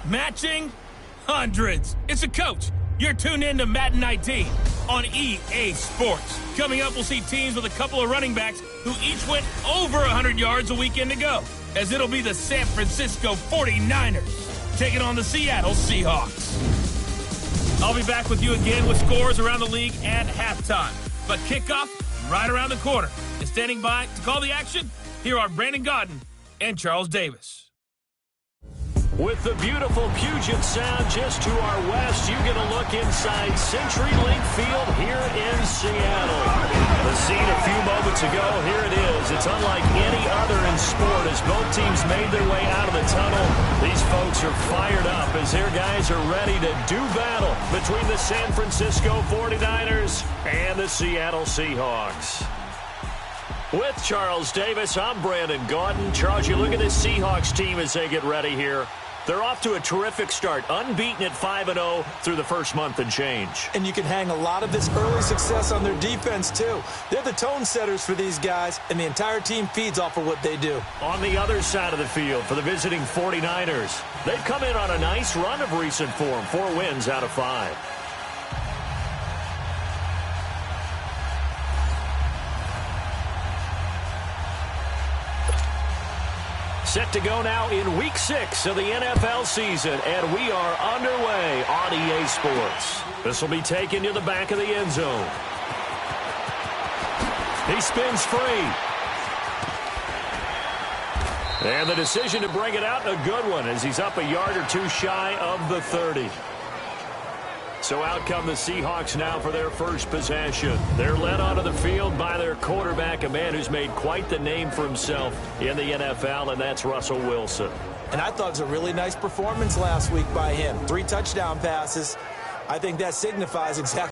Matching hundreds. It's a coach. You're tuned in to Madden 19 on EA Sports. Coming up, we'll see teams with a couple of running backs who each went over 100 yards a weekend ago, as it'll be the San Francisco 49ers taking on the Seattle Seahawks. I'll be back with you again with scores around the league at halftime. But kickoff right around the corner. And standing by to call the action, here are Brandon Gaudin and Charles Davis. With the beautiful Puget Sound just to our west, you get a look inside CenturyLink Field here in Seattle. The scene a few moments ago, here it is. It's unlike any other in sport as both teams made their way out of the tunnel. These folks are fired up as their guys are ready to do battle between the San Francisco 49ers and the Seattle Seahawks. With Charles Davis, I'm Brandon Gaudin. Charles, you look at this Seahawks team as they get ready here. They're off to a terrific start, unbeaten at 5-0 through the first month and change. And you can hang a lot of this early success on their defense, too. They're the tone setters for these guys, and the entire team feeds off of what they do. On the other side of the field for the visiting 49ers, they've come in on a nice run of recent form, 4 wins out of 5. Set to go now in Week 6 of the NFL season, and we are underway on EA Sports. This will be taken to the back of the end zone. He spins free. And the decision to bring it out, a good one, as he's up a yard or two shy of the 30. So out come the Seahawks now for their first possession. They're led onto the field by their quarterback, a man who's made quite the name for himself in the NFL, and that's Russell Wilson. And I thought it was a really nice performance last week by him. 3 touchdown passes. I think that signifies exactly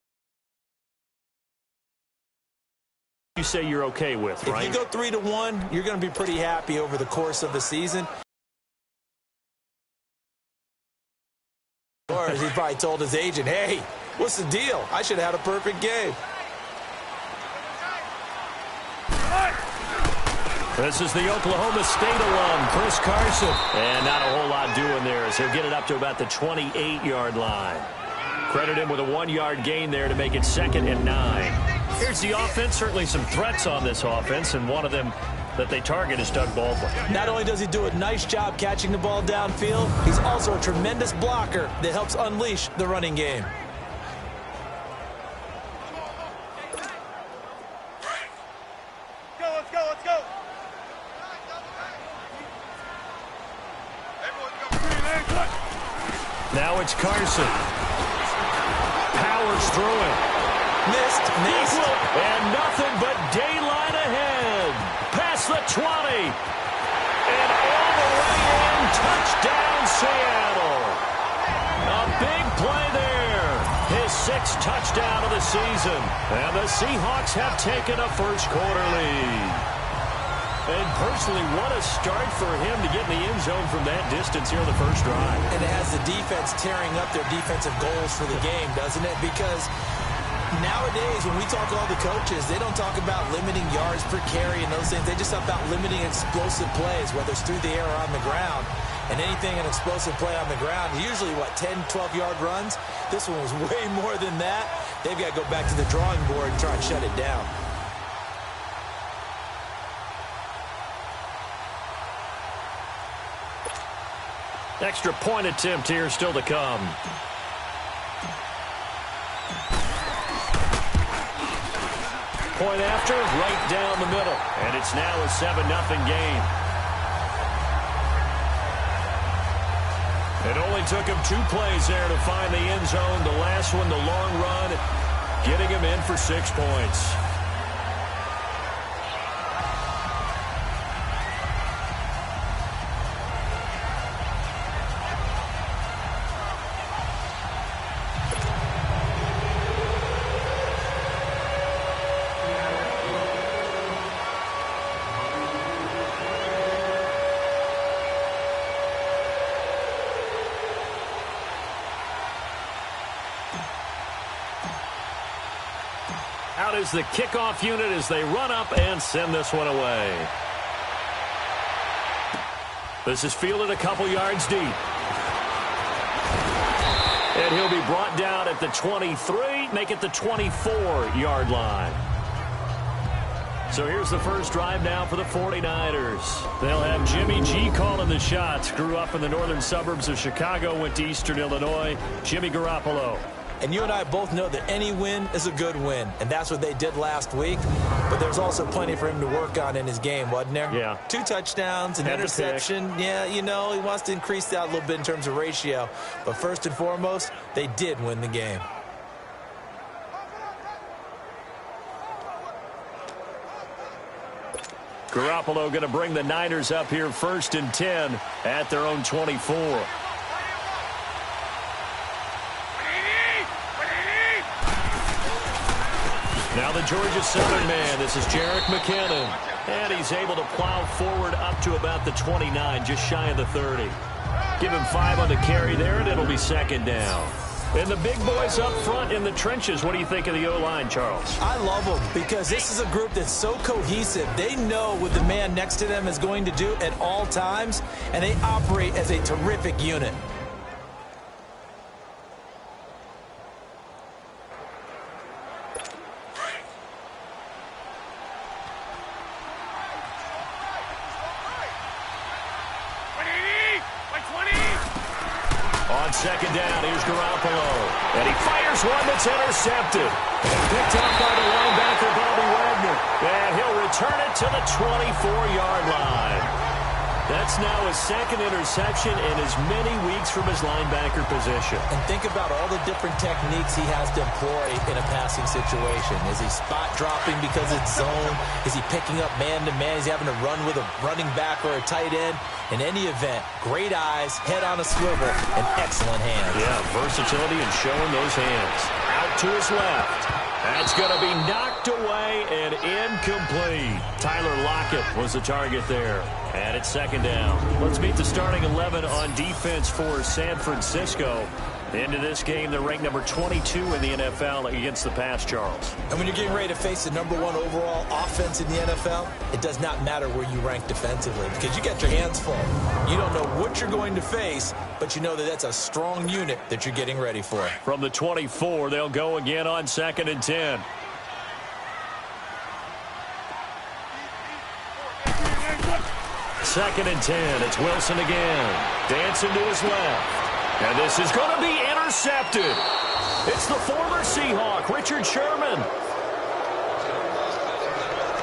you say you're okay with, right? If you go 3-1, you're going to be pretty happy over the course of the season. Or he probably told his agent, hey, what's the deal? I should have had a perfect game. This is the Oklahoma State alum, Chris Carson. And not a whole lot doing there as he'll get it up to about the 28-yard line. Credit him with a 1-yard gain there to make it 2nd and 9. Here's the offense. Certainly some threats on this offense, and one of them that they target is Doug Baldwin. Not only does he do a nice job catching the ball downfield, he's also a tremendous blocker that helps unleash the running game. Let's go. Now it's Carson. Powers through it. Missed. And nothing but daylight ahead. Past the 20. And all the way in. Touchdown, Seattle. A big play there. His 6th touchdown of the season. And the Seahawks have taken a first-quarter lead. And personally, what a start for him to get in the end zone from that distance here in the first drive. And it has the defense tearing up their defensive goals for the game, doesn't it? Because nowadays, when we talk to all the coaches, they don't talk about limiting yards per carry and those things. They just talk about limiting explosive plays, whether it's through the air or on the ground. And anything an explosive play on the ground, usually, 10, 12-yard runs? This one was way more than that. They've got to go back to the drawing board and try and shut it down. Extra point attempt here still to come. Point after, right down the middle. And it's now a 7-0 game. It only took him 2 plays there to find the end zone. The last one, the long run, getting him in for 6 points. Out is the kickoff unit as they run up and send this one away. This is fielded a couple yards deep. And he'll be brought down at the 23, make it the 24-yard line. So here's the first drive now for the 49ers. They'll have Jimmy G calling the shots. Grew up in the northern suburbs of Chicago, went to Eastern Illinois. Jimmy Garoppolo. And you and I both know that any win is a good win, and that's what they did last week. But there's also plenty for him to work on in his game, wasn't there? Yeah. 2 touchdowns, an interception. Yeah, you know, he wants to increase that a little bit in terms of ratio. But first and foremost, they did win the game. Garoppolo going to bring the Niners up here 1st and 10 at their own 24. Now the Georgia Southern man. This is Jerick McKinnon. And he's able to plow forward up to about the 29, just shy of the 30. Give him 5 on the carry there, and it'll be 2nd down. And the big boys up front in the trenches. What do you think of the O-line, Charles? I love them because this is a group that's so cohesive. They know what the man next to them is going to do at all times, and they operate as a terrific unit. On 2nd down, here's Garoppolo. And he fires one that's intercepted. Picked up by the linebacker, Bobby Wagner. And he'll return it to the 24-yard line. That's now his 2nd interception in as many weeks from his linebacker position. And think about all the different techniques he has to employ in a passing situation. Is he spot dropping because it's zone? Is he picking up man-to-man? Is he having to run with a running back or a tight end? In any event, great eyes, head on a swivel, and excellent hands. Yeah, versatility and showing those hands. Out to his left. That's going to be knocked away and incomplete. Tyler Lockett was the target there. And it's 2nd down. Let's meet the starting 11 on defense for San Francisco. Into this game, they're ranked number 22 in the NFL against the pass, Charles. And when you're getting ready to face the number 1 overall offense in the NFL, it does not matter where you rank defensively because you got your hands full. You don't know what you're going to face, but you know that that's a strong unit that you're getting ready for. From the 24, they'll go again on 2nd and 10. Second and 10. It's Wilson again. Dancing to his left. And this is going to be intercepted. It's the former Seahawk, Richard Sherman.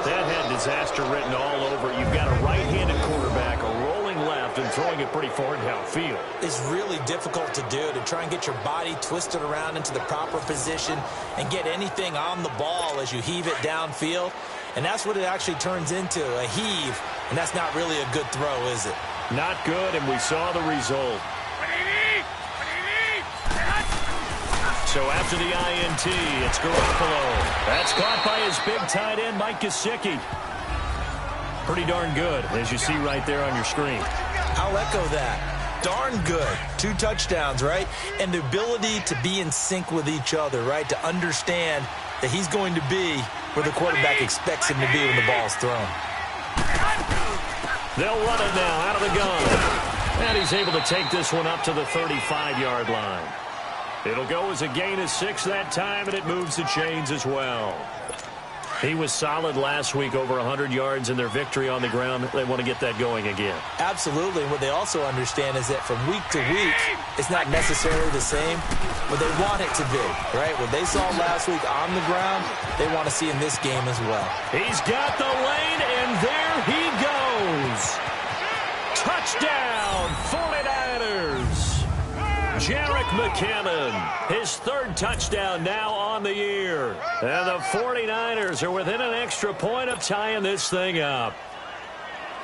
That had disaster written all over it. You've got a right-handed quarterback, a rolling left, and throwing it pretty far downfield. It's really difficult to do, to try and get your body twisted around into the proper position and get anything on the ball as you heave it downfield. And that's what it actually turns into, a heave. And that's not really a good throw, is it? Not good, and we saw the result. So after the INT, it's Garoppolo. That's caught by his big tight end, Mike Gesicki. Pretty darn good, as you see right there on your screen. I'll echo that. Darn good. 2 touchdowns, right? And the ability to be in sync with each other, right? To understand that he's going to be where the quarterback expects him to be when the ball's thrown. They'll run it now out of the gun. And he's able to take this one up to the 35-yard line. It'll go as a gain of 6 that time, and it moves the chains as well. He was solid last week, over 100 yards in their victory on the ground. They want to get that going again. Absolutely. And what they also understand is that from week to week, it's not necessarily the same, but they want it to be, right? What they saw last week on the ground, they want to see in this game as well. He's got the lane, and there he goes. Touchdown, 49ers. Jerick McKinnon, his 3rd touchdown now on the year. And the 49ers are within an extra point of tying this thing up.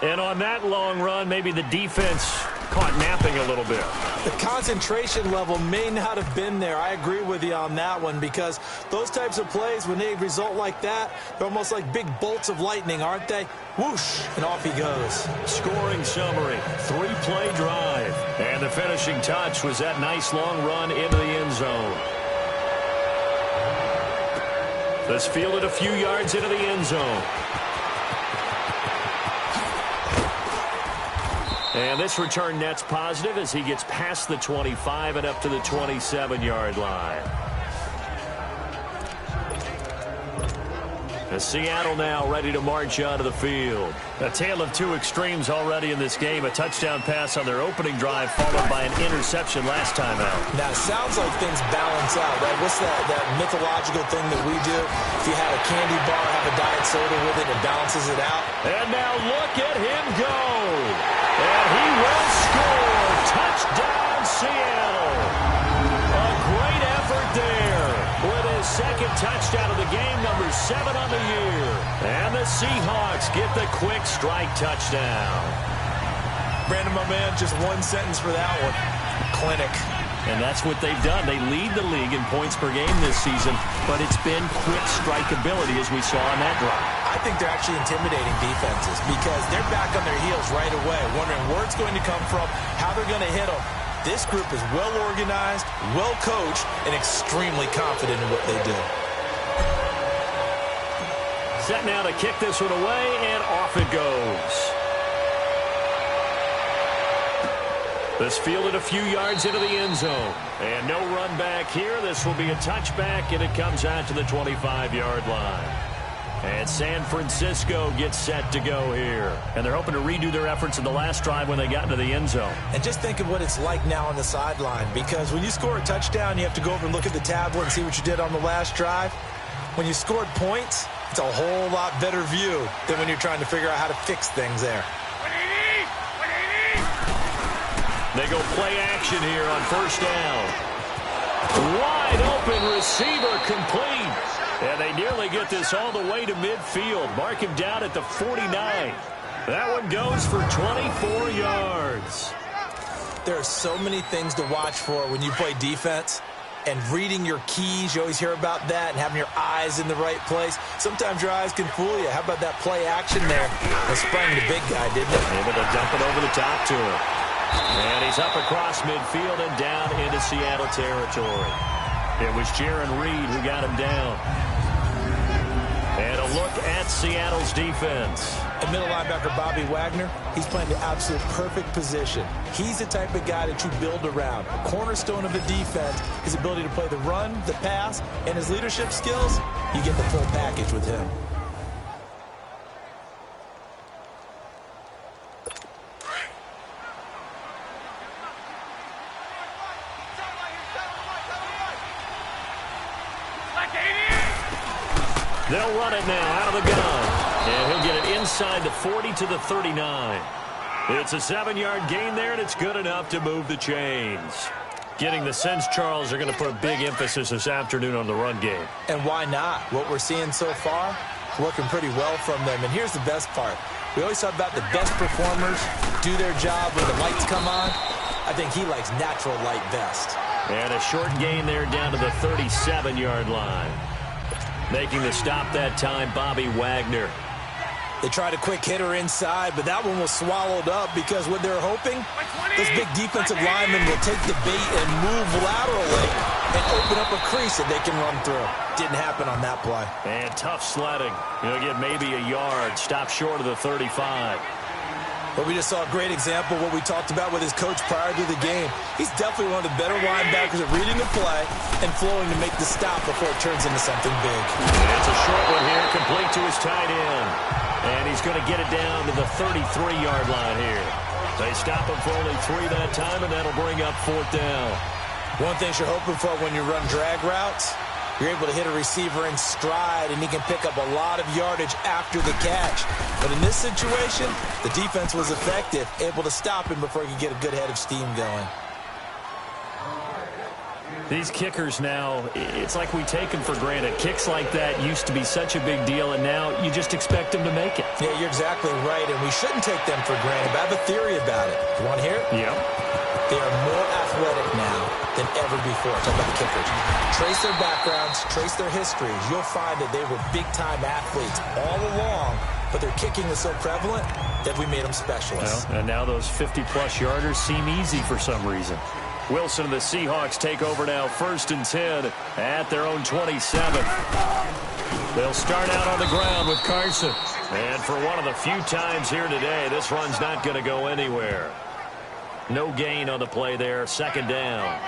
And on that long run, maybe the defense caught napping a little bit. The concentration level may not have been there. I agree with you on that one because those types of plays, when they result like that, they're almost like big bolts of lightning, aren't they? Whoosh, and off he goes. Scoring summary, 3-play drive. And the finishing touch was that nice long run into the end zone. This fielded a few yards into the end zone. And this return net's positive as he gets past the 25 and up to the 27-yard line. As Seattle now ready to march onto the field. A tale of two extremes already in this game. A touchdown pass on their opening drive followed by an interception last time out. Now, it sounds like things balance out, right? What's that mythological thing that we do? If you had a candy bar, have a diet soda with it, it balances it out. And now look at him go. And he will score. Touchdown, Seattle. A great effort there with his second touchdown of the game, number 7 on the year. And the Seahawks get the quick strike touchdown. Brandon, my man, just one sentence for that one. Clinic. And that's what they've done. They lead the league in points per game this season, but it's been quick strike ability as we saw on that drive. I think they're actually intimidating defenses because they're back on their heels right away, wondering where it's going to come from, how they're going to hit them. This group is well organized, well coached, and extremely confident in what they do. Set now to kick this one away, and off it goes. This fielded a few yards into the end zone. And no run back here. This will be a touchback, and it comes out to the 25-yard line. And San Francisco gets set to go here. And they're hoping to redo their efforts in the last drive when they got into the end zone. And just think of what it's like now on the sideline. Because when you score a touchdown, you have to go over and look at the tablet and see what you did on the last drive. When you scored points, it's a whole lot better view than when you're trying to figure out how to fix things there. They go play action here on first down. Wide open receiver complete. And they nearly get this all the way to midfield. Mark him down at the 49. That one goes for 24 yards. There are so many things to watch for when you play defense. And reading your keys, you always hear about that, and having your eyes in the right place. Sometimes your eyes can fool you. How about that play action there? It sprang the big guy, didn't it? Able to dump it over the top to him. And he's up across midfield and down into Seattle territory. It was Jaron Reed who got him down. And a look at Seattle's defense. And middle linebacker Bobby Wagner, he's playing the absolute perfect position. He's the type of guy that you build around. A cornerstone of the defense, his ability to play the run, the pass, and his leadership skills. You get the full package with him. They'll run it now out of the gun. And he'll get it inside the 40 to the 39. It's a 7-yard gain there, and it's good enough to move the chains. Getting the sense, Charles, are going to put a big emphasis this afternoon on the run game. And why not? What we're seeing so far, working pretty well from them. And here's the best part. We always talk about the best performers do their job when the lights come on. I think he likes natural light best. And a short gain there down to the 37-yard line. Making the stop that time, Bobby Wagner. They tried a quick hitter inside, but that one was swallowed up because what they're hoping, those big defensive linemen will take the bait and move laterally and open up a crease that they can run through. Didn't happen on that play. And tough sledding. You'll get maybe a yard. Stop short of the 35. But we just saw a great example of what we talked about with his coach prior to the game. He's definitely one of the better linebackers at reading the play and flowing to make the stop before it turns into something big. And it's a short one here, complete to his tight end. And he's going to get it down to the 33-yard line here. They stop him for only 3 that time, and that'll bring up 4th down. One thing you're hoping for when you run drag routes, you're able to hit a receiver in stride, and he can pick up a lot of yardage after the catch. But in this situation, the defense was effective, able to stop him before he could get a good head of steam going. These kickers now, it's like we take them for granted. Kicks like that used to be such a big deal, and now you just expect them to make it. Yeah, you're exactly right, and we shouldn't take them for granted. But I have a theory about it. You want to hear it? Yep. They are more athletic now than ever before. Talk about the kickers. Trace their backgrounds, trace their histories. You'll find that they were big-time athletes all along, but their kicking was so prevalent that we made them specialists. Well, and now those 50-plus yarders seem easy for some reason. Wilson and the Seahawks take over now, 1st and 10 at their own 27. They'll start out on the ground with Carson. And for one of the few times here today, this run's not going to go anywhere. No gain on the play there, second down.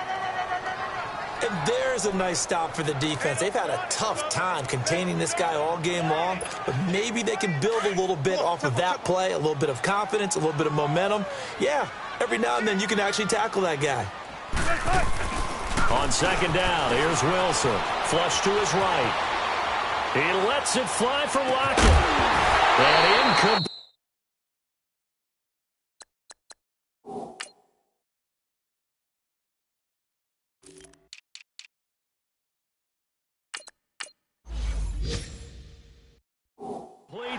And there's a nice stop for the defense. They've had a tough time containing this guy all game long, but maybe they can build a little bit off of that play, a little bit of confidence, a little bit of momentum. Yeah, every now and then you can actually tackle that guy. On second down, here's Wilson. Flush to his right. He lets it fly for Lockett. And incomplete.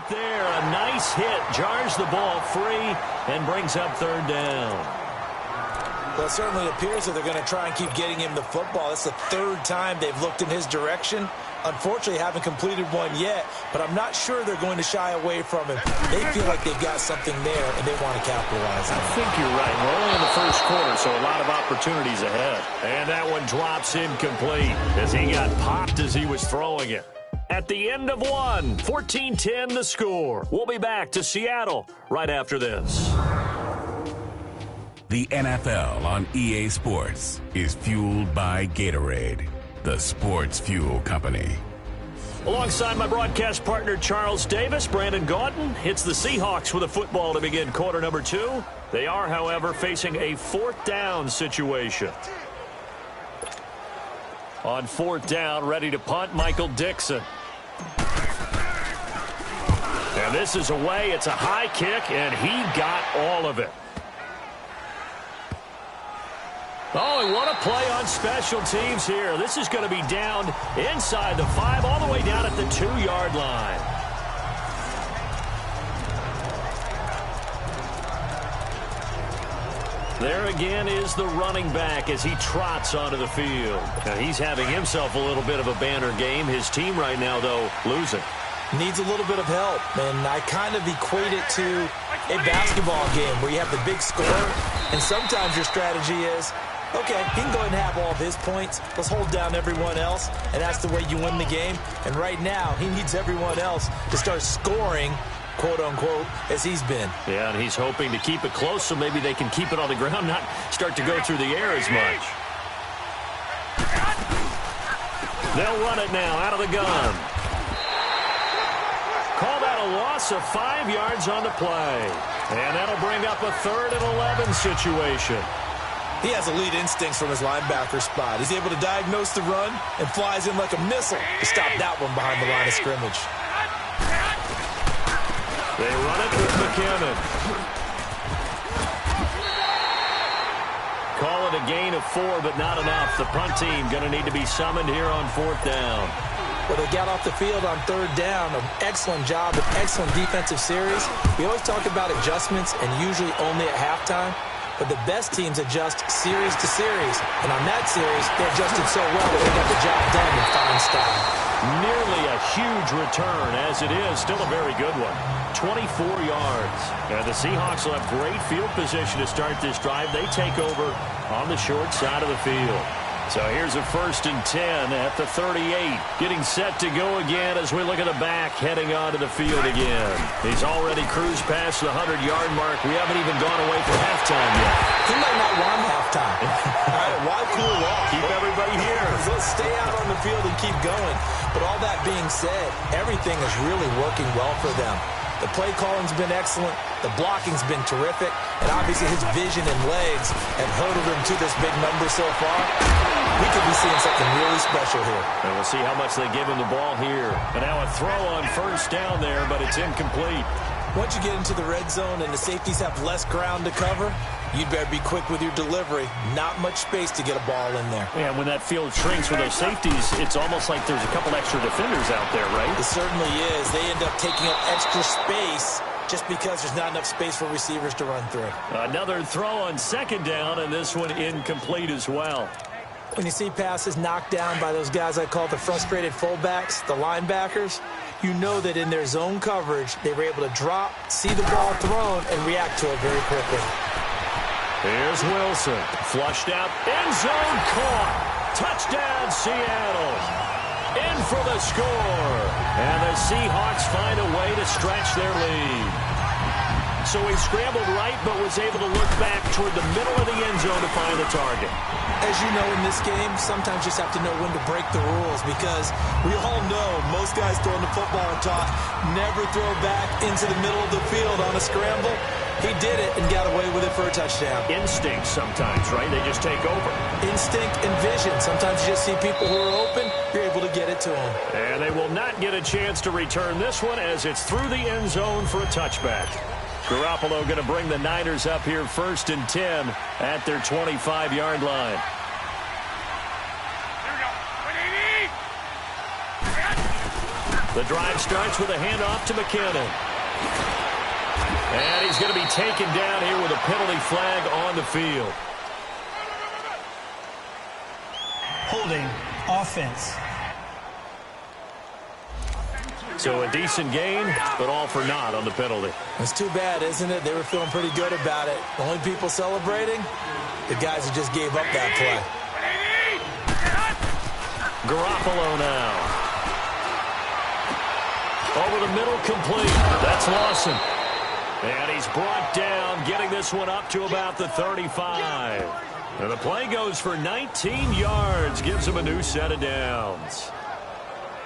There, a nice hit, jars the ball free, and brings up third down. Well, it certainly appears that they're going to try and keep getting him the football. That's the third time they've looked in his direction. Unfortunately, haven't completed one yet, but I'm not sure they're going to shy away from him. They feel like they've got something there, and they want to capitalize on it. I think you're right. We're only in the first quarter, so a lot of opportunities ahead. And that one drops incomplete as he got popped as he was throwing it. At the end of one, 14-10 the score. We'll be back to Seattle right after this. The NFL on EA Sports is fueled by Gatorade, the sports fuel company. Alongside my broadcast partner Charles Davis, Brandon Gaudin hits the Seahawks with a football to begin quarter number 2. They are, however, facing a fourth down situation. On fourth down, ready to punt, Michael Dixon. And this is away. It's a high kick, and he got all of it. Oh, and what a play on special teams here. This is going to be down inside the 5, all the way down at the 2-yard line. There again is the running back as he trots onto the field. Now he's having himself a little bit of a banner game. His team right now, though, losing. Needs a little bit of help, and I kind of equate it to a basketball game where you have the big score, and sometimes your strategy is, okay, he can go ahead and have all of his points. Let's hold down everyone else, and that's the way you win the game. And right now, he needs everyone else to start scoring, quote-unquote, as he's been. Yeah, and he's hoping to keep it close so maybe they can keep it on the ground, not start to go through the air as much. They'll run it now out of the gun. Call that a loss of 5 yards on the play. And that'll bring up a 3rd and 11 situation. He has elite instincts from his linebacker spot. He's able to diagnose the run and flies in like a missile to stop that one behind the line of scrimmage. They run it with McKinnon. Call it a gain of 4, but not enough. The punt team going to need to be summoned here on 4th down. Well, they got off the field on 3rd down. An excellent job, an excellent defensive series. We always talk about adjustments and usually only at halftime. But the best teams adjust series to series. And on that series, they adjusted so well that they got the job done in fine style. Nearly a huge return, as it is. Still a very good one. 24 yards. And the Seahawks will have great field position to start this drive. They take over on the short side of the field. So here's a 1st and 10 at the 38. Getting set to go again as we look at the back, heading onto the field again. He's already cruised past the 100-yard mark. We haven't even gone away from halftime yet. He might not want halftime. All right, why cool off? Keep everybody here. Let's stay out on the field and keep going. But all that being said, everything is really working well for them. The play calling's been excellent. The blocking's been terrific. And obviously his vision and legs have hurdled him to this big number so far. We could be seeing something really special here. And we'll see how much they give him the ball here. And now a throw on 1st down there, but it's incomplete. Once you get into the red zone and the safeties have less ground to cover, you'd better be quick with your delivery. Not much space to get a ball in there. Yeah, when that field shrinks with those safeties, it's almost like there's a couple extra defenders out there, right? It certainly is. They end up taking up extra space just because there's not enough space for receivers to run through. Another throw on 2nd down, and this one incomplete as well. When you see passes knocked down by those guys I call the frustrated fullbacks, the linebackers, you know that in their zone coverage, they were able to drop, see the ball thrown, and react to it very quickly. Here's Wilson. Flushed out. End zone caught. Touchdown, Seattle. in for the score. And the Seahawks find a way to stretch their lead. So he scrambled right, but was able to look back toward the middle of the end zone to find the target. As you know, in this game, sometimes you just have to know when to break the rules, because we all know most guys throwing the football are taught never throw back into the middle of the field on a scramble. He did it and got away with it for a touchdown. Instinct sometimes, right? They just take over. Instinct and vision. Sometimes you just see people who are open, you're able to get it to them. And they will not get a chance to return this one as it's through the end zone for a touchback. Garoppolo going to bring the Niners up here 1st and 10 at their 25-yard line. The drive starts with a handoff to McKinnon. And he's going to be taken down here with a penalty flag on the field. Holding offense. So a decent gain, but all for naught on the penalty. It's too bad, isn't it? They were feeling pretty good about it. The only people celebrating, the guys who just gave up that play. Garoppolo now. Over the middle, complete. That's Lawson. And he's brought down, getting this one up to about the 35. And the play goes for 19 yards, gives him a new set of downs.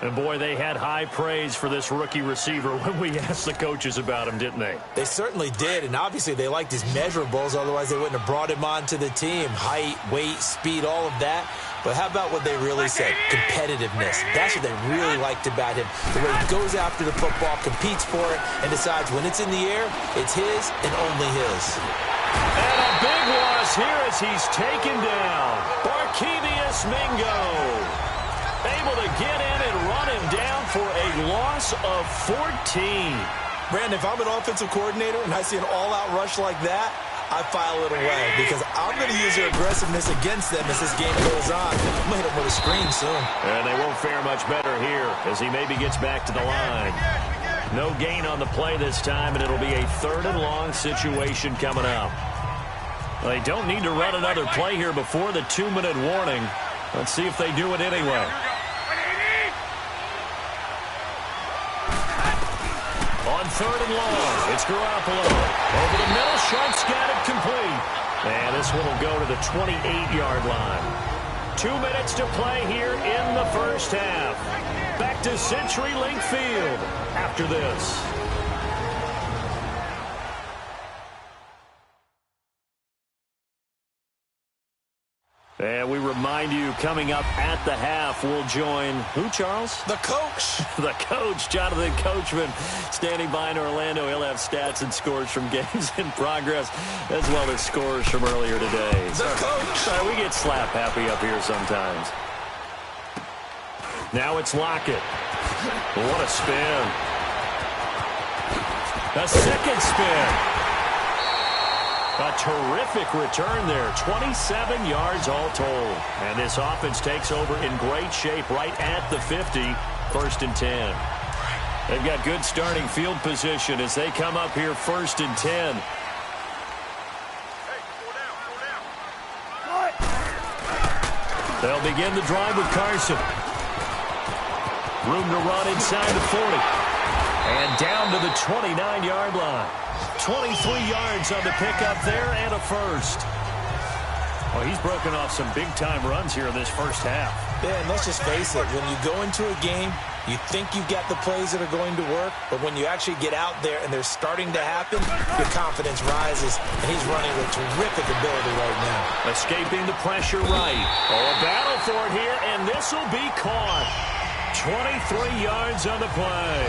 And, boy, they had high praise for this rookie receiver when we asked the coaches about him, didn't they? They certainly did, and obviously they liked his measurables. Otherwise, they wouldn't have brought him onto the team. Height, weight, speed, all of that. But how about what they really said? Competitiveness. That's what they really liked about him. The way he goes after the football, competes for it, and decides when it's in the air, it's his and only his. And a big loss here as he's taken down. Barkevious Mingo able to get in and run him down for a loss of 14. Brandon, if I'm an offensive coordinator and I see an all-out rush like that, I file it away because I'm going to use their aggressiveness against them as this game goes on. I'm going to hit them with a screen soon. And they won't fare much better here as he maybe gets back to the line. No gain on the play this time, and it'll be a 3rd and long situation coming up. They don't need to run another play here before the 2-minute warning. Let's see if they do it anyway. On 3rd and long, it's Garoppolo. Over the middle, Sharp's got it complete. And this one will go to the 28-yard line. 2 minutes to play here in the first half. Back to CenturyLink Field after this. And we remind you, coming up at the half, we'll join who, Charles? The coach. The coach, Jonathan Coachman, standing by in Orlando. He'll have stats and scores from games in progress, as well as scores from earlier today. The coach. Sorry, we get slap happy up here sometimes. Now it's Lockett. What a spin. A second spin. A terrific return there. 27 yards all told. And this offense takes over in great shape right at the 50. 1st and 10. They've got good starting field position as they come up here 1st and 10. They'll begin the drive with Carson. Room to run inside the 40. And down to the 29-yard line. 23 yards on the pickup there and a first. Well, he's broken off some big-time runs here in this first half. Yeah, and let's just face it. When you go into a game, you think you've got the plays that are going to work, but when you actually get out there and they're starting to happen, your confidence rises, and he's running with terrific ability right now. Escaping the pressure right. Oh, a battle for it here, and this will be caught. 23 yards on the play.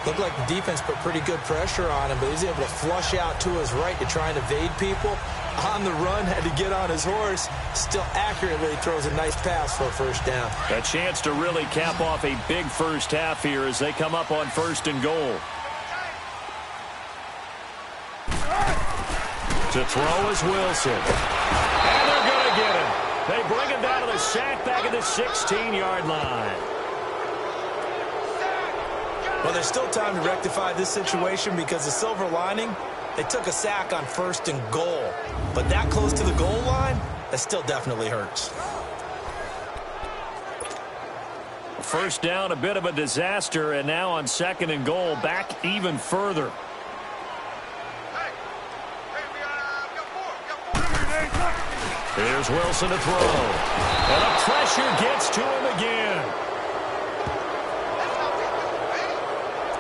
Looked like the defense put pretty good pressure on him, but he's able to flush out to his right to try and evade people. On the run, had to get on his horse. Still accurately throws a nice pass for a first down. A chance to really cap off a big first half here as they come up on 1st and goal. To throw is Wilson. And they're going to get him. They bring him down to the sack back at the 16-yard line. Well, there's still time to rectify this situation because the silver lining, they took a sack on 1st and goal. But that close to the goal line, that still definitely hurts. First down, a bit of a disaster, and now on 2nd and goal, back even further. Here's Wilson to throw. And the pressure gets to him again.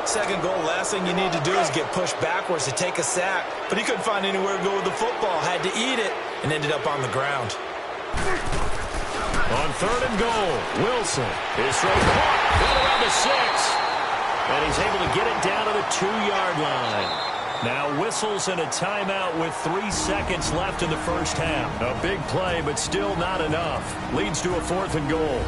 2nd goal, last thing you need to do is get pushed backwards to take a sack. But he couldn't find anywhere to go with the football. Had to eat it and ended up on the ground. On 3rd and goal, Wilson. His throw caught. Right around the 6. And he's able to get it down to the 2-yard line. Now whistles and a timeout with 3 seconds left in the first half. A big play, but still not enough. Leads to a 4th and goal.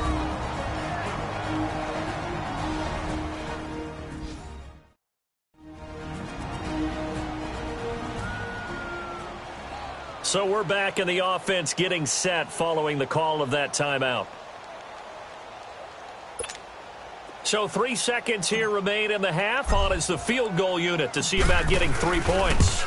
So we're back in the offense getting set following the call of that timeout. So 3 seconds here remain in the half. On is the field goal unit to see about getting 3 points.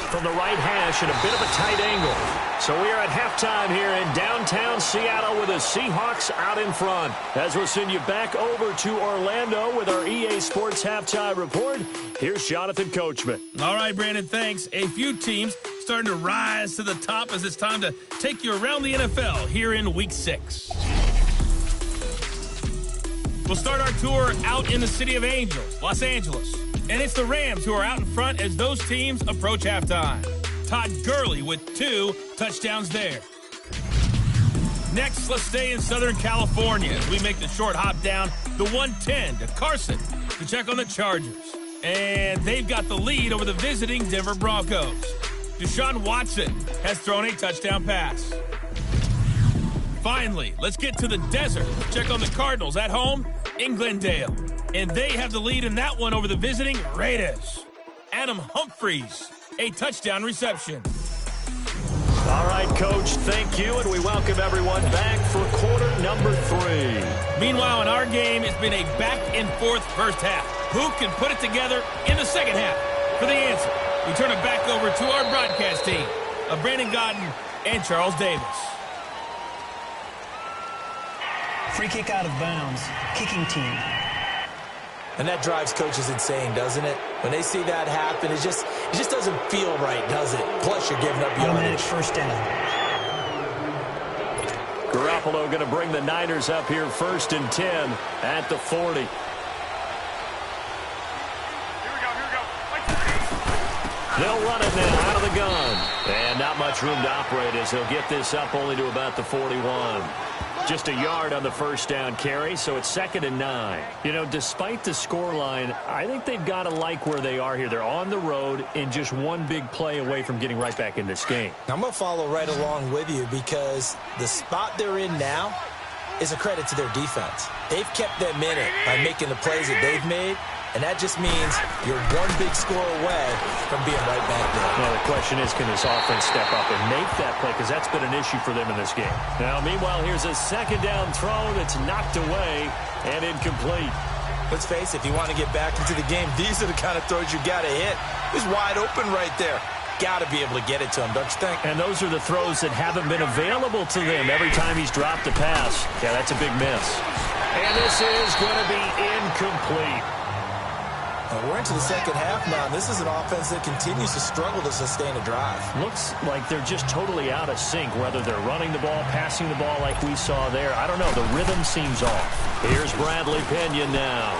From the right hash at a bit of a tight angle. So we are at halftime here in downtown Seattle with the Seahawks out in front. As we'll send you back over to Orlando with our EA Sports Halftime Report, here's Jonathan Coachman. All right, Brandon, thanks. A few teams starting to rise to the top as it's time to take you around the NFL here in Week 6. We'll start our tour out in the City of Angels, Los Angeles. And it's the Rams who are out in front as those teams approach halftime. Todd Gurley with 2 touchdowns there. Next, let's stay in Southern California as we make the short hop down the 110 to Carson to check on the Chargers. And they've got the lead over the visiting Denver Broncos. Deshaun Watson has thrown a touchdown pass. Finally, let's get to the desert. Check on the Cardinals at home in Glendale. And they have the lead in that one over the visiting Raiders. Adam Humphries, a touchdown reception. All right, Coach, thank you, and we welcome everyone back for quarter number 3. Meanwhile, in our game, it's been a back-and-forth first half. Who can put it together in the second half? For the answer, we turn it back over to our broadcast team of Brandon Godden and Charles Davis. Free kick out of bounds. Kicking team. And that drives coaches insane, doesn't it? When they see that happen, it just doesn't feel right, does it? Plus, you're giving up Automatic yardage. first down. Garoppolo going to bring the Niners up here 1st and 10 at the 40. They'll run it now out of the gun. And not much room to operate as he'll get this up only to about the 41. Just a yard on the first down carry, so it's 2nd and 9. You know, despite the scoreline, I think they've got to like where they are here. They're on the road and just one big play away from getting right back in this game. I'm going to follow right along with you because the spot they're in now is a credit to their defense. They've kept them in it by making the plays that they've made, and that just means you're one big score away from being right back there. Now, the question is, can this offense step up and make that play? Because that's been an issue for them in this game. Now, meanwhile, here's a 2nd down throw that's knocked away and incomplete. Let's face it, if you want to get back into the game, these are the kind of throws you got to hit. He's wide open right there. Got to be able to get it to him, don't you think? And those are the throws that haven't been available to them every time he's dropped a pass. Yeah, that's a big miss. And this is going to be incomplete. We're into the second half now, and this is an offense that continues to struggle to sustain a drive. Looks like they're just totally out of sync, whether they're running the ball, passing the ball like we saw there. I don't know. The rhythm seems off. Here's Bradley Pinion now.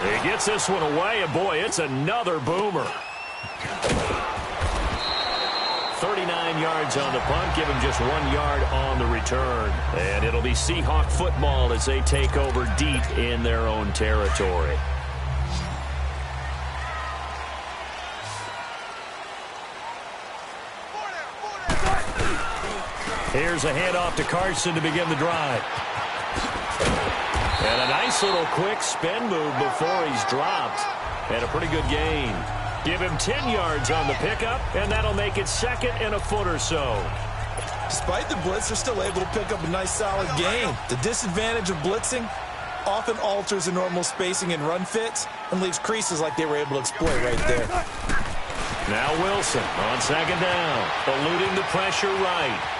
He gets this one away, and boy, it's another boomer. 39 yards on the punt, give him just 1 yard on the return. And it'll be Seahawk football as they take over deep in their own territory. Here's a handoff to Carson to begin the drive. And a nice little quick spin move before he's dropped. And a pretty good gain. Give him 10 yards on the pickup, and that'll make it 2nd and a foot or so. Despite the blitz, they're still able to pick up a nice solid gain. The disadvantage of blitzing often alters the normal spacing and run fits and leaves creases like they were able to exploit right there. Now Wilson on 2nd down, eluding the pressure right.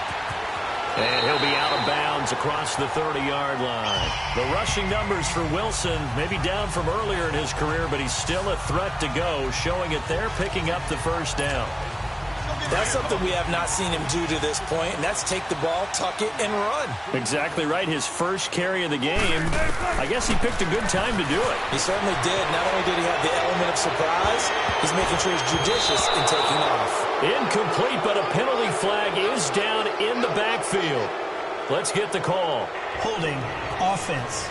And he'll be out of bounds across the 30-yard line. The rushing numbers for Wilson maybe down from earlier in his career, but he's still a threat to go, showing it there, picking up the first down. That's something we have not seen him do to this point, and that's take the ball, tuck it, and run. Exactly right. His first carry of the game. I guess he picked a good time to do it. He certainly did. Not only did he have the element of surprise, he's making sure he's judicious in taking off. Incomplete, but a penalty flag is down in the backfield. Let's get the call. Holding offense.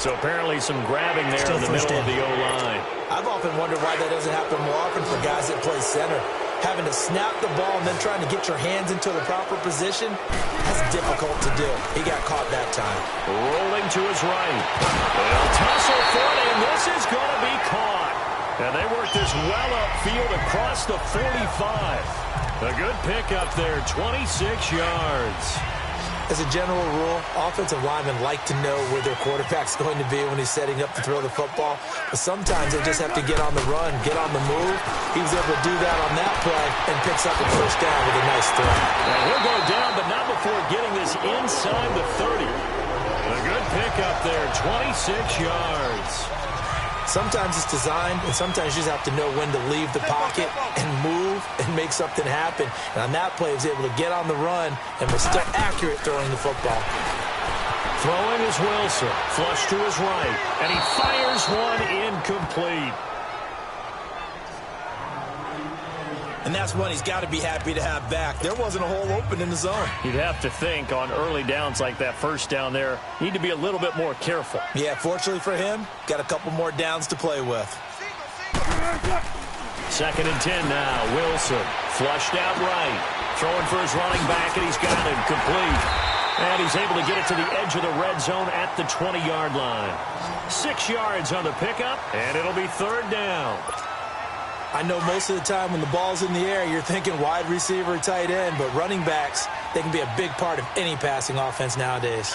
So apparently some grabbing there in the middle of the O-line. I've often wondered why that doesn't happen more often for guys that play center. Having to snap the ball and then trying to get your hands into the proper position, that's difficult to do. He got caught that time. Rolling to his right. They'll tussle for it, and this is going to be caught. And they work this well upfield across the 45. A good pickup there, 26 yards. As a general rule, offensive linemen like to know where their quarterback's going to be when he's setting up to throw the football. But sometimes they just have to get on the run, get on the move. He was able to do that on that play and picks up a first down with a nice throw. And he'll go down, but not before getting this inside the 30. A good pickup there, 26 yards. Sometimes it's designed, and sometimes you just have to know when to leave the pocket and move and make something happen. And on that play, he was able to get on the run and was still accurate throwing the football. Throwing is Wilson, flush to his right, and he fires one incomplete. And that's one he's got to be happy to have back. There wasn't a hole open in the zone. You'd have to think on early downs like that first down there, need to be a little bit more careful. Yeah, fortunately for him, got a couple more downs to play with. 2nd and 10 now. Wilson flushed out right. Throwing for his running back, and he's got it complete. And he's able to get it to the edge of the red zone at the 20-yard line. 6 yards on the pickup, and it'll be 3rd down. I know most of the time when the ball's in the air, you're thinking wide receiver, tight end, but running backs, they can be a big part of any passing offense nowadays.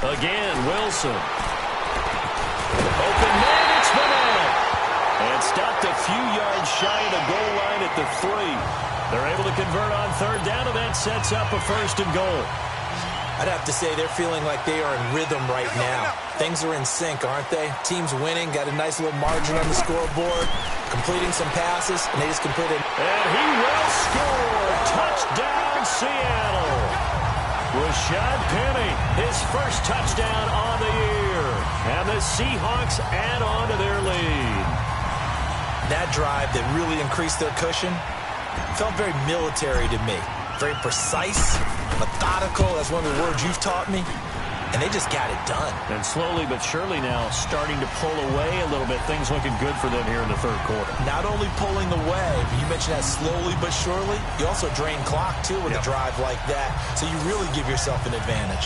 Again, Wilson. Open man, it's Burnett. And stopped a few yards shy of the goal line at the 3. They're able to convert on 3rd down, and that sets up a 1st and goal. I'd have to say they're feeling like they are in rhythm right now. Things are in sync, aren't they? Team's winning, got a nice little margin on the scoreboard, completing some passes, and they just completed. And he will score. Touchdown, Seattle. Rashad Penny, his first touchdown on the year. And the Seahawks add on to their lead. That drive that really increased their cushion felt very military to me. Very precise, methodical. That's one of the words you've taught me. And they just got it done. And slowly but surely now starting to pull away a little bit. Things looking good for them here in the 3rd quarter. Not only pulling away, but you mentioned that slowly but surely. You also drain clock, too, with a drive like that. So you really give yourself an advantage.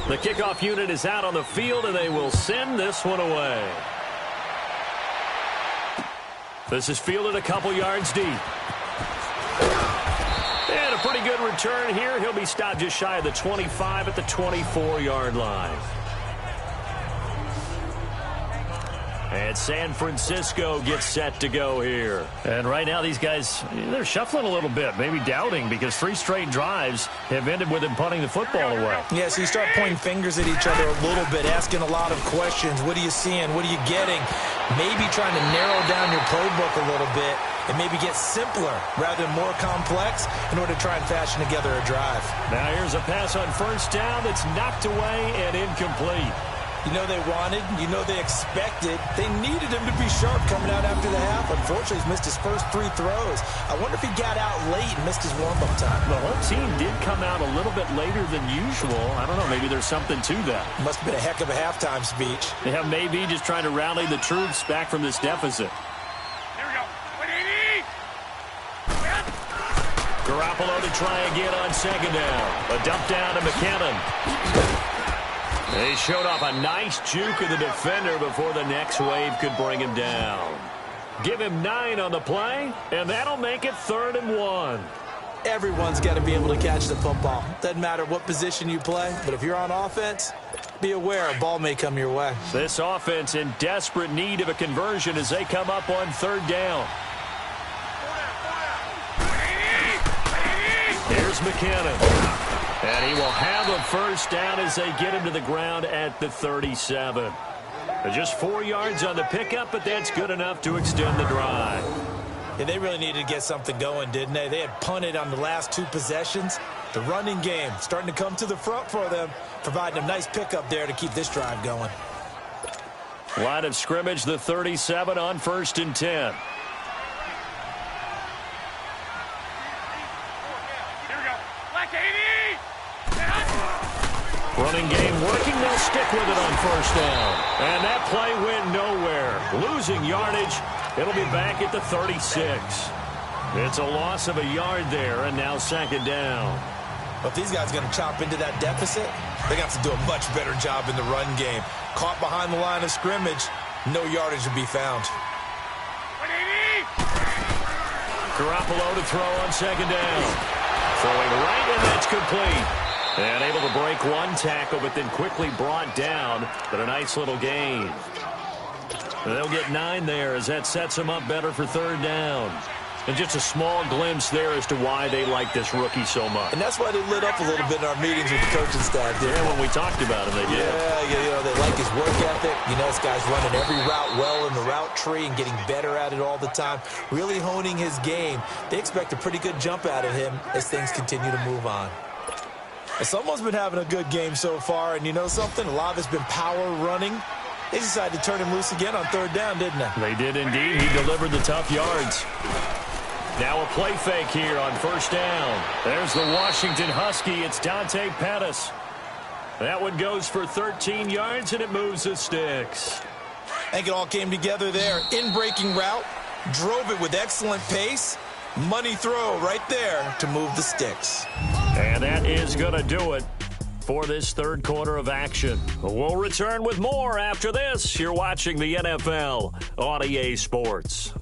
The kickoff unit is out on the field, and they will send this one away. This is fielded a couple yards deep. And a pretty good return here. He'll be stopped just shy of the 25 at the 24-yard line. And San Francisco gets set to go here. And right now these guys, they're shuffling a little bit, maybe doubting, because 3 straight drives have ended with them punting the football away. Yeah, so you start pointing fingers at each other a little bit, asking a lot of questions. What are you seeing? What are you getting? Maybe trying to narrow down your playbook a little bit and maybe get simpler rather than more complex in order to try and fashion together a drive. Now here's a pass on 1st down that's knocked away and incomplete. You know they wanted, you know they expected. They needed him to be sharp coming out after the half. Unfortunately, he's missed his first 3 throws. I wonder if he got out late and missed his warm-up time. The whole team did come out a little bit later than usual. I don't know, maybe there's something to that. Must have been a heck of a halftime speech. Yeah, maybe just trying to rally the troops back from this deficit. Garoppolo to try again on second down. A dump down to McKinnon. They showed off a nice juke of the defender before the next wave could bring him down. Give him 9 on the play, and that'll make it 3rd and 1. Everyone's got to be able to catch the football. Doesn't matter what position you play, but if you're on offense, be aware a ball may come your way. This offense in desperate need of a conversion as they come up on 3rd down. Here's McKinnon. And he will have a first down as they get him to the ground at the 37. Just 4 yards on the pickup, but that's good enough to extend the drive. Yeah, they really needed to get something going, didn't they? They had punted on the last 2 possessions. The running game starting to come to the front for them, providing a nice pickup there to keep this drive going. Line of scrimmage, the 37 on 1st and 10. Running game working, they'll stick with it on 1st down. And that play went nowhere. Losing yardage, it'll be back at the 36. It's a loss of a yard there, and now 2nd down. But if these guys are going to chop into that deficit, they got to do a much better job in the run game. Caught behind the line of scrimmage, no yardage to be found. Garoppolo to throw on 2nd down. Throwing right, and that's complete. And able to break 1 tackle, but then quickly brought down. But a nice little gain. They'll get 9 there as that sets them up better for 3rd down. And just a small glimpse there as to why they like this rookie so much. And that's why they lit up a little bit in our meetings with the coaching staff. Yeah, when we talked about him, they did. Yeah, you know, they like his work ethic. You know, this guy's running every route well in the route tree and getting better at it all the time. Really honing his game. They expect a pretty good jump out of him as things continue to move on. Someone's been having a good game so far, and you know something? A lot of it's been power running. They decided to turn him loose again on 3rd down, didn't they? They did indeed. He delivered the tough yards. Now a play fake here on 1st down. There's the Washington Husky. It's Dante Pettis. That one goes for 13 yards, and it moves the sticks. I think it all came together there. In-breaking route, drove it with excellent pace. Money throw right there to move the sticks. And that is going to do it for this 3rd quarter of action. We'll return with more after this. You're watching the NFL on EA Sports.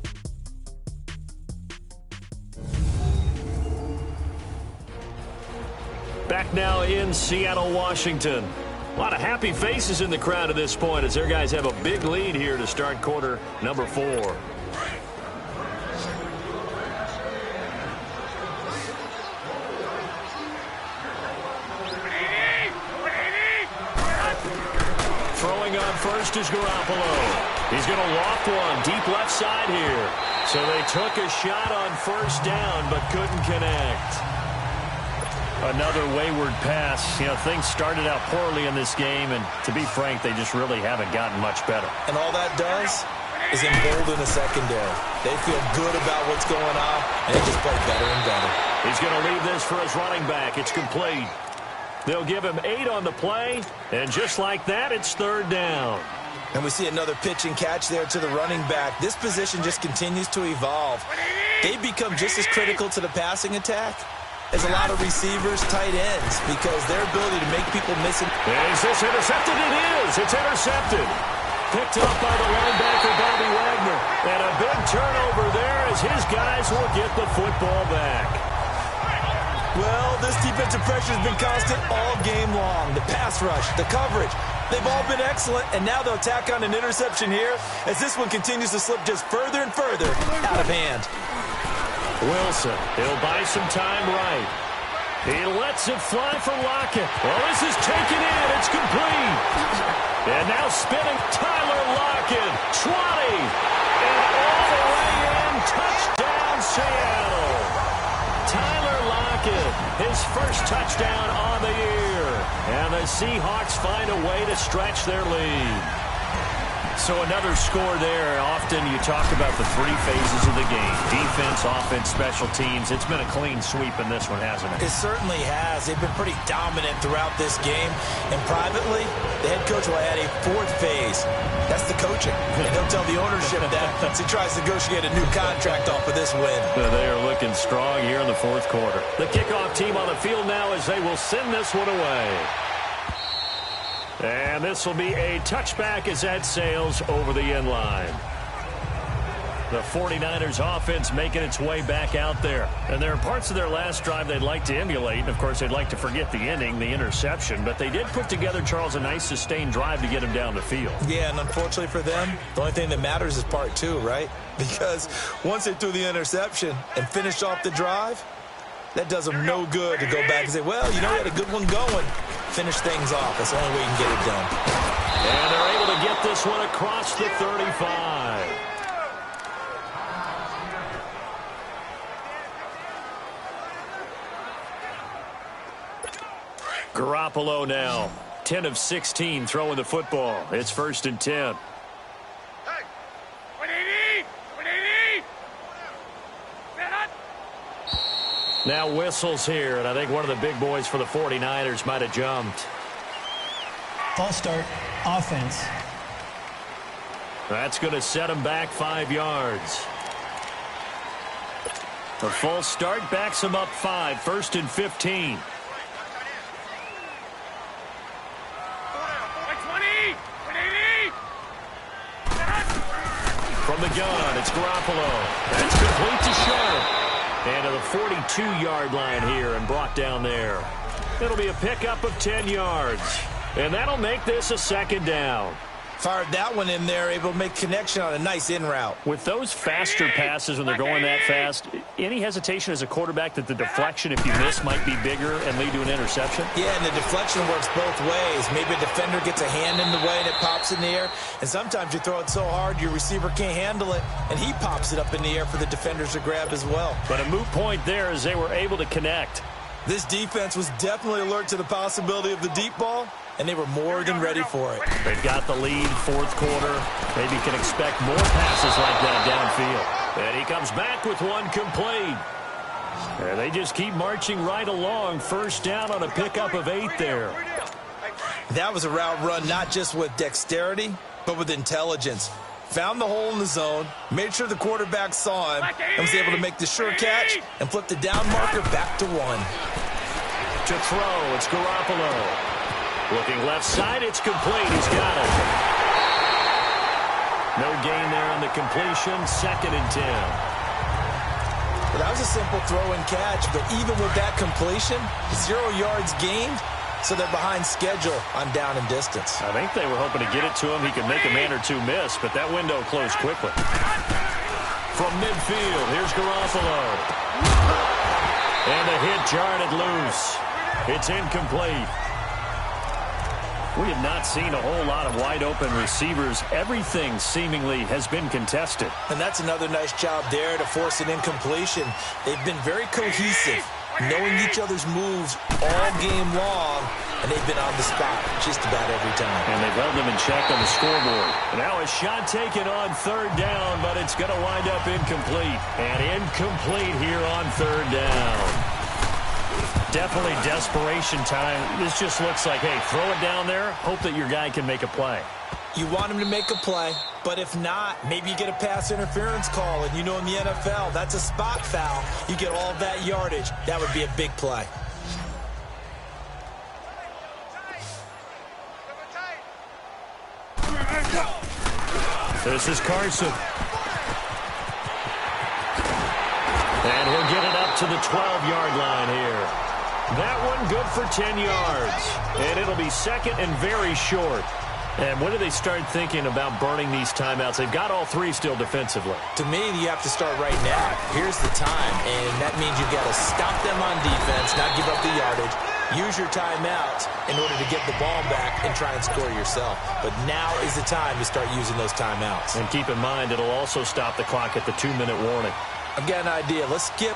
Back now in Seattle, Washington. A lot of happy faces in the crowd at this point as their guys have a big lead here to start quarter number 4. Throwing on first is Garoppolo. He's going to loft one deep left side here. So they took a shot on 1st down but couldn't connect. Another wayward pass. You know, things started out poorly in this game, and to be frank, they just really haven't gotten much better. And all that does is embolden the secondary. They feel good about what's going on, and they just play better and better. He's going to leave this for his running back. It's complete. They'll give him 8 on the play, and just like that, it's 3rd down. And we see another pitch and catch there to the running back. This position just continues to evolve. They become just as critical to the passing attack as a lot of receivers, tight ends, because their ability to make people miss it. Is this intercepted? It is. It's intercepted. Picked up by the linebacker, Bobby Wagner. And a big turnover there as his guys will get the football back. Well, this defensive pressure has been constant all game long. The pass rush, the coverage, they've all been excellent, and now they'll tack on an interception here as this one continues to slip just further and further out of hand. Wilson, he'll buy some time right. He lets it fly for Lockett. Well, this is taken in. It's complete. And now spinning Tyler Lockett. 20. And all the way in. Touchdown, Seattle. Tyler Lockett, his first touchdown on the year. And the the Seahawks find a way to stretch their lead. So another score there. Often you talk about the three phases of the game. Defense, offense, special teams. It's been a clean sweep in this one, hasn't it? It certainly has. They've been pretty dominant throughout this game. And privately, the head coach will add a fourth phase. That's the coaching. And he'll tell the ownership that as he tries to negotiate a new contract off of this win. They are looking strong here in the fourth quarter. The kickoff team on the field now as they will send this one away. And this will be a touchback as that sails over the end line. The 49ers offense making its way back out there. And there are parts of their last drive they'd like to emulate. And, of course, they'd like to forget the ending, the interception. But they did put together, Charles, a nice sustained drive to get him down the field. Yeah, and unfortunately for them, the only thing that matters is part two, right? Because once they threw the interception and finished off the drive, that does them no good to go back and say, well, you know, we had a good one going. Finish things off. That's the only way you can get it done. And they're able to get this one across the 35. Garoppolo now, 10 of 16 throwing the football. It's 1st and 10. Now whistles here, and I think one of the big boys for the 49ers might have jumped. False start, offense. That's going to set him back 5 yards. The false start backs him up 5, 1st and 15. From the gun, it's Garoppolo. That's complete to Sharp. And to the 42-yard line here and brought down there. It'll be a pickup of 10 yards. And that'll make this a 2nd down. Fired that one in there, able to make connection on a nice in route. With those faster passes when they're going that fast, any hesitation as a quarterback that the deflection, if you miss, might be bigger and lead to an interception? Yeah, and the deflection works both ways. Maybe a defender gets a hand in the way and it pops in the air. And sometimes you throw it so hard your receiver can't handle it, and he pops it up in the air for the defenders to grab as well. But a moot point there as they were able to connect. This defense was definitely alert to the possibility of the deep ball, and they were more than ready for it. They've got the lead, 4th quarter. Maybe can expect more passes like that downfield. And he comes back with one complete. And they just keep marching right along. 1st down on a pickup of 8 there. That was a route run not just with dexterity, but with intelligence. Found the hole in the zone, made sure the quarterback saw him, and was able to make the sure catch and flip the down marker back to 1. To throw, it's Garoppolo. Looking left side, it's complete. He's got it. No gain there on the completion. 2nd and 10. Well, that was a simple throw and catch, but even with that completion, 0 yards gained, so they're behind schedule on down and distance. I think they were hoping to get it to him. He could make a man or two miss, but that window closed quickly. From midfield, here's Garoppolo. And the hit jarred it loose. It's incomplete. We have not seen a whole lot of wide-open receivers. Everything seemingly has been contested. And that's another nice job there to force an incompletion. They've been very cohesive, knowing each other's moves all game long, and they've been on the spot just about every time. And they've held them in check on the scoreboard. Now a shot taken on 3rd down, but it's going to wind up incomplete. And incomplete here on 3rd down. Definitely desperation time. This just looks like, hey, throw it down there, hope that your guy can make a play. You want him to make a play, but if not, maybe you get a pass interference call, and you know in the NFL, that's a spot foul. You get all that yardage. That would be a big play. This is Carson. And he'll get it up to the 12-yard line here. That one good for 10 yards. And it'll be 2nd and very short. And when do they start thinking about burning these timeouts? They've got all 3 still defensively. To me, you have to start right now. Here's the time, and that means you've got to stop them on defense, not give up the yardage. Use your timeouts in order to get the ball back and try and score yourself. But now is the time to start using those timeouts. And keep in mind, it'll also stop the clock at the 2-minute warning. I've got an idea. Let's skip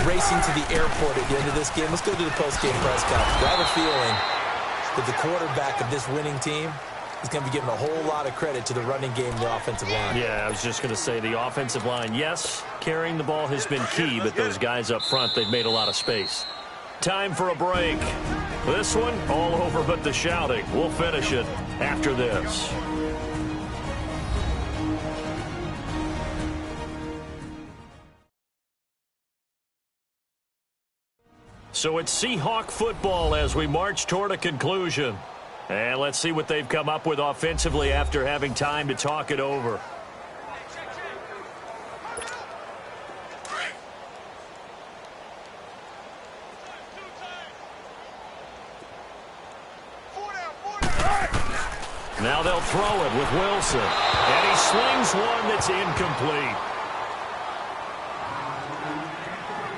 racing to the airport at the end of this game. Let's go to the post-game press conference. I have a feeling that the quarterback of this winning team is going to be giving a whole lot of credit to the running game and the offensive line. Yeah, I was just going to say the offensive line, yes, carrying the ball has been key, but those guys up front, they've made a lot of space. Time for a break. This one, all over but the shouting. We'll finish it after this. So it's Seahawk football as we march toward a conclusion. And let's see what they've come up with offensively after having time to talk it over. Now they'll throw it with Wilson. And he slings one that's incomplete.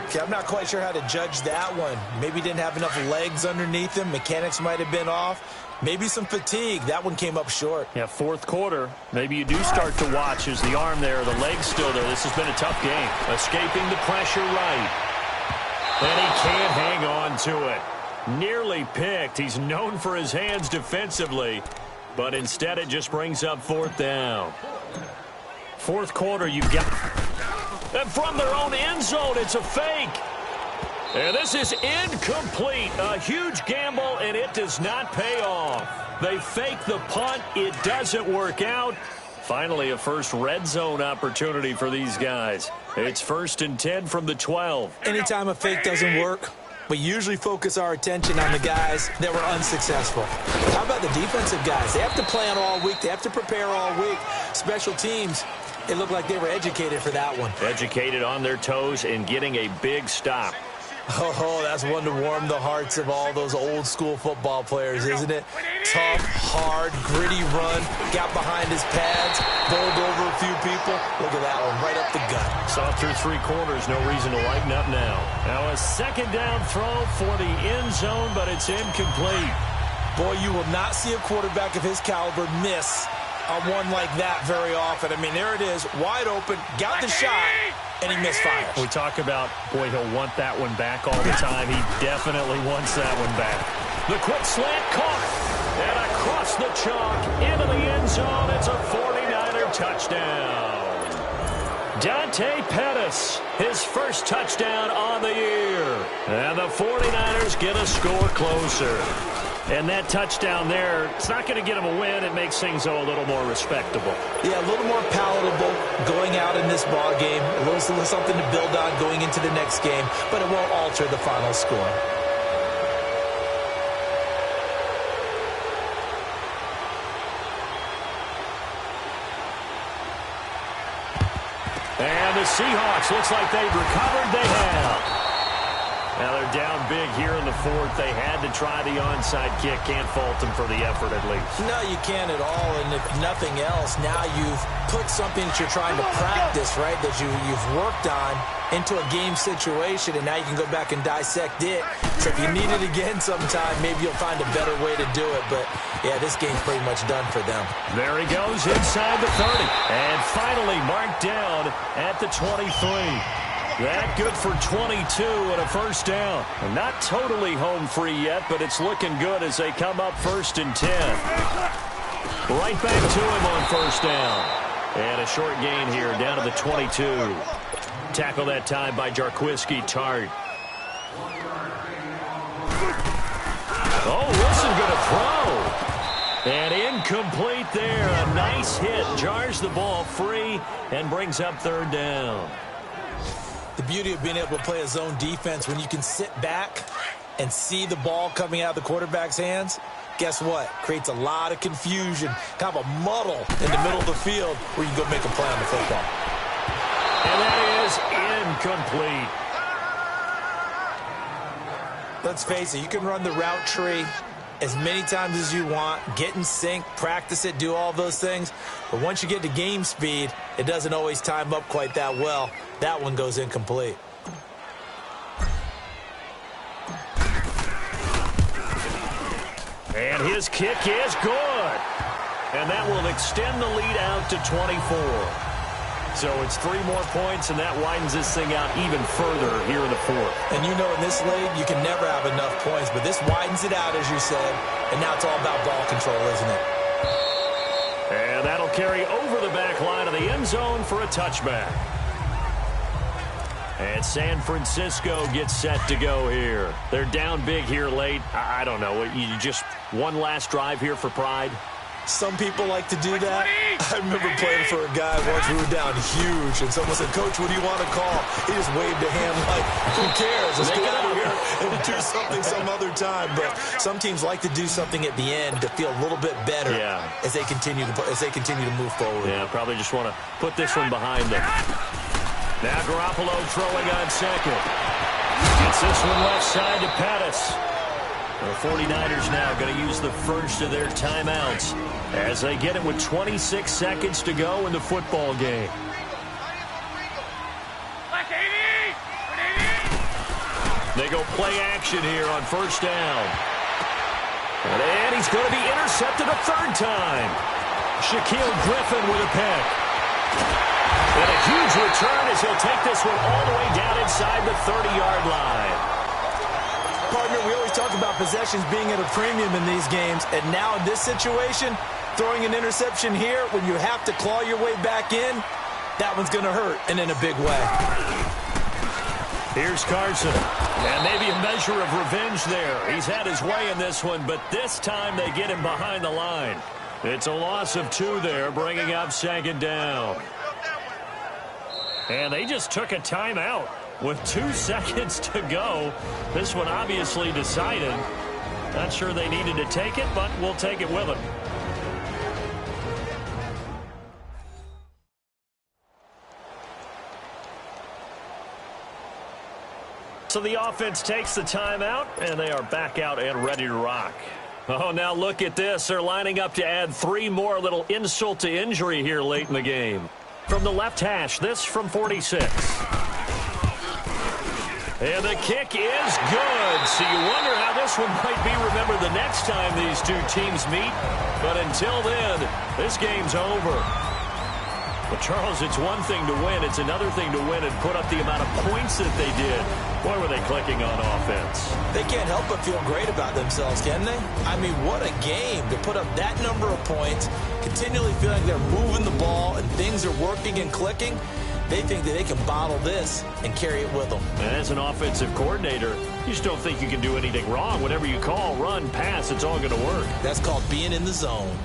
Okay, I'm not quite sure how to judge that one. Maybe didn't have enough legs underneath him. Mechanics might have been off. Maybe some fatigue. That one came up short. Yeah, fourth quarter. Maybe you do start to watch as the arm there, the leg's still there. This has been a tough game. Escaping the pressure right. And he can't hang on to it. Nearly picked. He's known for his hands defensively. But instead it just brings up fourth down. Fourth quarter, you've got... And from their own end zone, it's a fake. And this is incomplete. A huge gamble, and it does not pay off. They fake the punt. It doesn't work out. Finally, a first red zone opportunity for these guys. It's 1st and 10 from the 12. Anytime a fake doesn't work, we usually focus our attention on the guys that were unsuccessful. How about the defensive guys? They have to plan all week. They have to prepare all week. Special teams, it looked like they were educated for that one. Educated on their toes and getting a big stop. Oh, that's one to warm the hearts of all those old school football players, isn't it? Tough, hard, gritty run, got behind his pads, bowled over a few people. Look at that one, right up the gut. Saw through 3 quarters, no reason to lighten up now. Now a second down throw for the end zone, but it's incomplete. Boy, you will not see a quarterback of his caliber miss on one like that very often. I mean, there it is, wide open, got the shot, and he misfires. We talk about, boy, he'll want that one back all the time. He definitely wants that one back. The quick slant caught, and across the chalk into the end zone. It's a 49er touchdown. Dante Pettis, his first touchdown on the year. And the 49ers get a score closer. And that touchdown there, it's not going to get them a win. It makes things, a little more respectable. Yeah, a little more palatable going out in this ball game. A little something to build on going into the next game, but it won't alter the final score. And the Seahawks, looks like they've recovered. They have. Now they're down big here in the 4th. They had to try the onside kick. Can't fault them for the effort at least. No, you can't at all. And if nothing else, now you've put something that you're trying to practice, right, that you've worked on into a game situation, and now you can go back and dissect it. So if you need it again sometime, maybe you'll find a better way to do it. But, yeah, this game's pretty much done for them. There he goes inside the 30. And finally marked down at the 23. That good for 22 and a first down. Not totally home free yet, but it's looking good as they come up 1st and 10. Right back to him on first down. And a short gain here down to the 22. Tackle that time by Jarquiski Tart. Oh, Wilson going to throw. And incomplete there. A nice hit. Jars the ball free and brings up 3rd down. The beauty of being able to play a zone defense when you can sit back and see the ball coming out of the quarterback's hands, guess what? Creates a lot of confusion, kind of a muddle in the middle of the field where you can go make a play on the football. And that is incomplete. Let's face it, you can run the route tree as many times as you want, get in sync, practice it, do all those things. But once you get to game speed, it doesn't always time up quite that well. That one goes incomplete. And his kick is good. And that will extend the lead out to 24. So it's 3 more points, and that widens this thing out even further here in the fourth. And you know in this league, you can never have enough points, but this widens it out, as you said, and now it's all about ball control, isn't it? And that'll carry over the back line of the end zone for a touchback. And San Francisco gets set to go here. They're down big here late. I don't know. You just one last drive here for pride? Some people like to do that. I remember playing for a guy once. We were down huge, and someone said, "Coach, what do you want to call?" He just waved a hand like, "Who cares? Let's get out of here and do something some other time." But some teams like to do something at the end to feel a little bit better as they continue to move forward. Yeah, probably just want to put this one behind them. Now Garoppolo throwing on second. Gets this one left side to Pettis. The 49ers now going to use the first of their timeouts as they get it with 26 seconds to go in the football game. They go play action here on first down. And he's going to be intercepted a third time. Shaquille Griffin with a pick. And a huge return as he'll take this one all the way down inside the 30-yard line. Partner, we always talk about possessions being at a premium in these games, and now in this situation, throwing an interception here when you have to claw your way back in, that one's going to hurt, and in a big way. Here's Carson, and maybe a measure of revenge there. He's had his way in this one, but this time they get him behind the line. It's a loss of 2 there, bringing up second down. And they just took a timeout. With 2 seconds to go, this one obviously decided. Not sure they needed to take it, but we'll take it with them. So the offense takes the timeout, and they are back out and ready to rock. Oh, now look at this. They're lining up to add 3 more, little insult to injury here late in the game. From the left hash, this from 46. And the kick is good. So you wonder how this one might be remembered the next time these two teams meet. But until then, this game's over. But, Charles, it's one thing to win. It's another thing to win and put up the amount of points that they did. Boy, were they clicking on offense. They can't help but feel great about themselves, can they? I mean, what a game to put up that number of points, continually feeling like they're moving the ball and things are working and clicking. They think that they can bottle this and carry it with them. And as an offensive coordinator, you just don't think you can do anything wrong. Whatever you call, run, pass, it's all going to work. That's called being in the zone.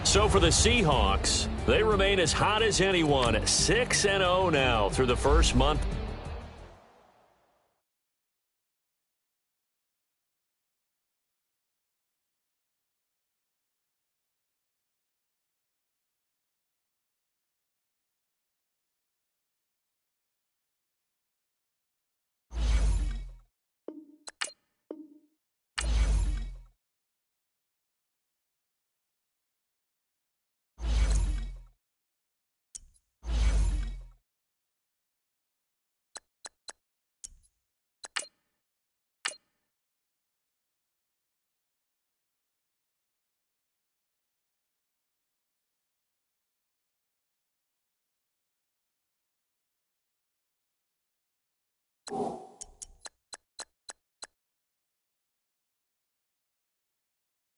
So for the Seahawks, they remain as hot as anyone, 6-0 now through the first month. You